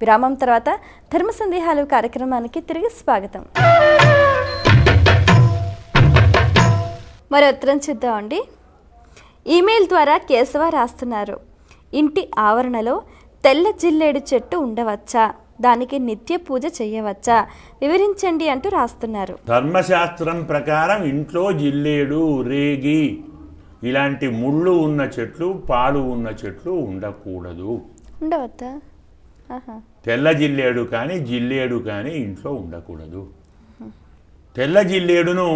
విరామం తర్వాత ధర్మ సందేహాలు కార్యక్రమానికి తిరిగి స్వాగతం. మరో ఉత్తరం చూద్దామండి. ఈమెయిల్ ద్వారా కేశవ రాస్తున్నారు, ఇంటి ఆవరణలో తెల్ల జిల్లేడు చెట్టు ఉండవచ్చా, దానికి నిత్య పూజ చేయవచ్చా, వివరించండి అంటూ రాస్తున్నారు. ధర్మశాస్త్రం ప్రకారం ఇంట్లో జిల్లేడు, రేగి ఇలాంటి ముళ్ళు ఉన్న చెట్లు, పాలు ఉన్న చెట్లు ఉండకూడదు. ఉండవచ్చా? తెల్ల జిల్లేడు కానీ జిల్లేడు కానీ ఇంట్లో ఉండకూడదు. తెల్ల జిల్లేడును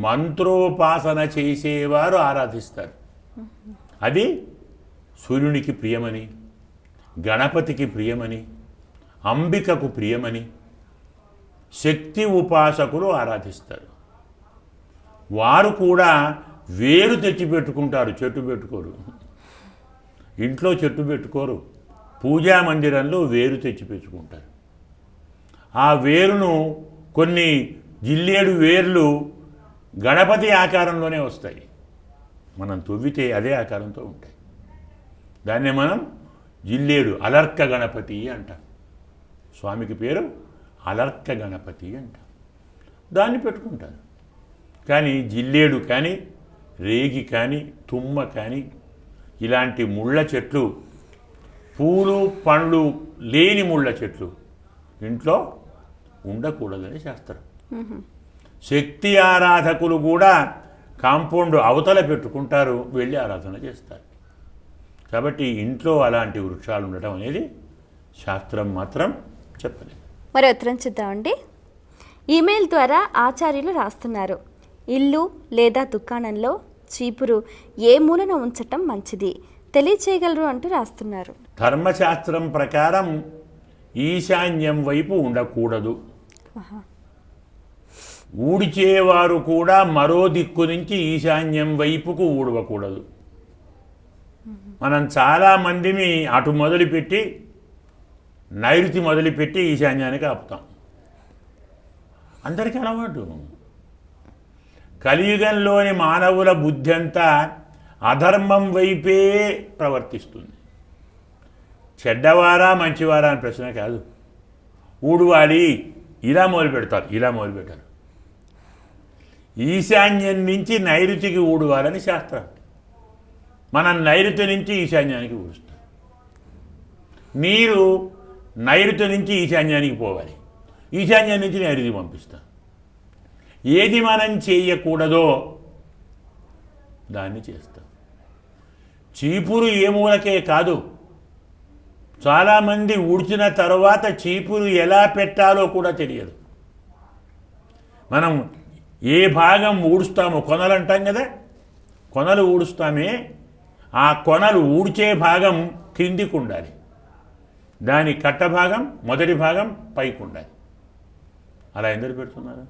మంత్రోపాసన చేసేవారు ఆరాధిస్తారు. అది సూర్యునికి ప్రియమని, గణపతికి ప్రియమని, అంబికకు ప్రియమని శక్తి ఉపాసకులు ఆరాధిస్తారు. వారు కూడా వేరు తెచ్చిపెట్టుకుంటారు, చెట్టు పెట్టుకోరు. ఇంట్లో చెట్టు పెట్టుకోరు, పూజా మందిరంలో వేరు తెచ్చిపెట్టుకుంటారు. ఆ వేరును కొన్ని జిల్లేడు వేర్లు గణపతి ఆకారంలోనే వస్తాయి. మనం తవ్వితే అదే ఆకారంతో ఉంటాయి. దాన్నే మనం జిల్లేడు, అలర్క గణపతి అంటాం. స్వామికి పేరు అలర్క గణపతి అంటాం. దాన్ని పెట్టుకుంటారు. కానీ జిల్లేడు కానీ, రేగి కానీ, తుమ్మ కానీ ఇలాంటి ముళ్ళ చెట్లు, పూలు పండ్లు లేని ముళ్ళ చెట్లు ఇంట్లో ఉండకూడదని శాస్త్రం. శక్తి ఆరాధకులు కూడా కాంపౌండ్ అవతల పెట్టుకుంటారు, వెళ్ళి ఆరాధన చేస్తారు. కాబట్టి ఇంట్లో అలాంటి వృక్షాలు ఉండటం అనేది శాస్త్రం మాత్రం చెప్పలేదు. మరి ఉత్తరం చూద్దామండి. ఈమెయిల్ ద్వారా ఆచార్యులు రాస్తున్నారు, ఇల్లు లేదా దుకాణంలో చీపురు ఏ మూలన ఉంచటం మంచిది, తెలియచేయగలరు అంటూ రాస్తున్నారు. ధర్మశాస్త్రం ప్రకారం ఈశాన్యం వైపు ఉండకూడదు. ఊడిచేవారు కూడా మరో దిక్కు నుంచి ఈశాన్యం వైపుకు ఊడవకూడదు. మనం చాలామందిని అటు మొదలుపెట్టి నైరుతి మొదలుపెట్టి ఈశాన్యానికి ఆపుతాం. అందరికీ అలవాటు. కలియుగంలోని మానవుల బుద్ధి అంతా అధర్మం వైపే ప్రవర్తిస్తుంది. చెడ్డవారా మంచివారా అని ప్రశ్న కాదు. ఊడువాలి ఇలా మొదలు పెడతారు, ఇలా మొదలు పెట్టారు. ఈశాన్యం నుంచి నైరుతికి ఊడవాలని శాస్త్రం. మనం నైరుతి నుంచి ఈశాన్యానికి ఊడుస్తాం. నీరు నైరుతి నుంచి ఈశాన్యానికి పోవాలి, ఈశాన్యం నుంచి నైరుతి పంపిస్తాం. ఏది మనం చేయకూడదో దాన్ని చేస్తాం. చీపురు ఏ మూలకే కాదు, చాలామంది ఊడ్చిన తర్వాత చీపురు ఎలా పెట్టాలో కూడా తెలియదు. మనం ఏ భాగం ఊడుస్తామో, కొనలు అంటాం కదా, కొనలు ఊడుస్తామే, ఆ కొనలు ఊడ్చే భాగం క్రిందికి ఉండాలి, దాని కట్ట భాగం మొదటి భాగం పైకి ఉండాలి. అలా ఎందుకు పెడుతున్నారు?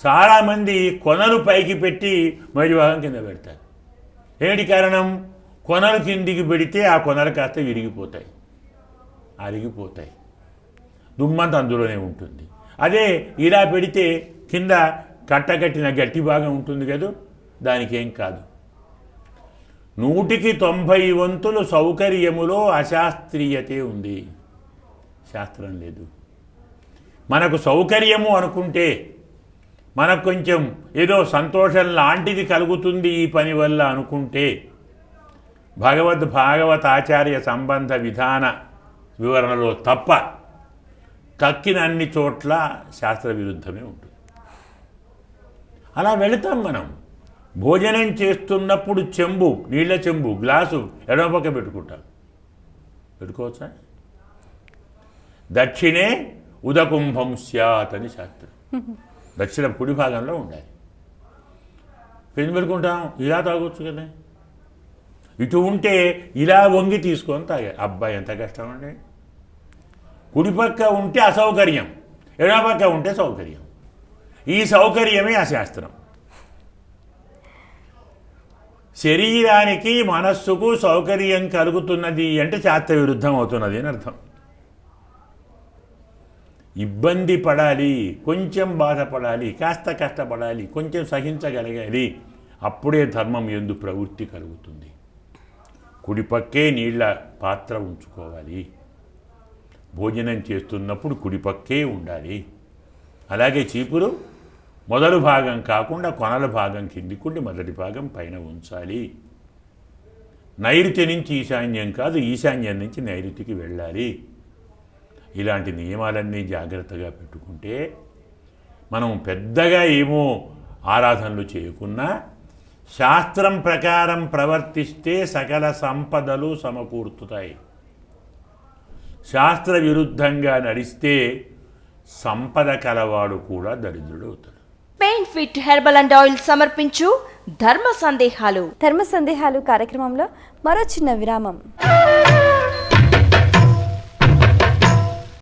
చాలామంది కొనలు పైకి పెట్టి మొదటి భాగం కింద పెడతారు. ఏంటి కారణం? కొనలు కిందికి పెడితే ఆ కొనలు కాస్త విరిగిపోతాయి, అరిగిపోతాయి, దుమ్మంత అందులోనే ఉంటుంది. అదే ఇలా పెడితే కింద కట్టకట్టిన గట్టి భాగం ఉంటుంది కదా, దానికేం కాదు. 190 వంతులు సౌకర్యములో అశాస్త్రీయతే ఉంది, శాస్త్రం లేదు. మనకు సౌకర్యము అనుకుంటే, మనకు కొంచెం ఏదో సంతోషం లాంటిది కలుగుతుంది ఈ పని వల్ల అనుకుంటే, భాగవత ఆచార్య సంబంధ విధాన వివరణలో తప్ప తక్కిన అన్ని చోట్ల శాస్త్ర విరుద్ధమే ఉంటుంది. అలా వెళతాం మనం. భోజనం చేస్తున్నప్పుడు చెంబు, నీళ్ల చెంబు, గ్లాసు ఎడమపక్క పెట్టుకుంటాం. పెట్టుకోవచ్చా? దక్షిణే ఉదకుంభం స్యాత్ అని శాస్త్రం. దక్షిణ కుడి భాగంలో ఉండాలి. పెంచి పెట్టుకుంటాం, ఇలా తాగొచ్చు కదా. ఇటు ఉంటే ఇలా వంగి తీసుకొని తాగా. అబ్బాయి ఎంత కష్టం అండి. కుడిపక్క ఉంటే అసౌకర్యం, ఎడమపక్క ఉంటే సౌకర్యం. ఈ సౌకర్యమే అశాస్త్రం. శరీరానికి మనస్సుకు సౌకర్యం కలుగుతున్నది అంటే శాస్త్ర విరుద్ధం అవుతున్నది అని అర్థం. ఇబ్బంది పడాలి, కొంచెం బాధపడాలి, కాస్త కష్టపడాలి, కొంచెం సహించగలగాలి, అప్పుడే ధర్మం యందు ప్రవృత్తి కలుగుతుంది. కుడిపక్కే నీళ్ల పాత్ర ఉంచుకోవాలి, భోజనం చేస్తున్నప్పుడు కుడిపక్కే ఉండాలి. అలాగే చీపురు మొదలు భాగం కాకుండా కొనల భాగం కిందికుండి మొదటి భాగం పైన ఉంచాలి. నైరుతి నుంచి ఈశాన్యం కాదు, ఈశాన్యం నుంచి నైరుతికి వెళ్ళాలి. ఇలాంటి నియమాలన్నీ జాగ్రత్తగా పెట్టుకుంటే మనం పెద్దగా ఏమో ఆరాధనలు చేయకున్నా శాస్త్రం ప్రకారం ప్రవర్తిస్తే సకల సంపదలు సమకూర్చుతాయి. శాస్త్ర విరుద్ధంగా నడిస్తే సంపద కలవాడు కూడా దరిద్రుడు అవుతాడు. Pain fit herbal and oil సమర్పించు ధర్మ సందేహాలు కార్యక్రమంలో మరో చిన్న విరామం.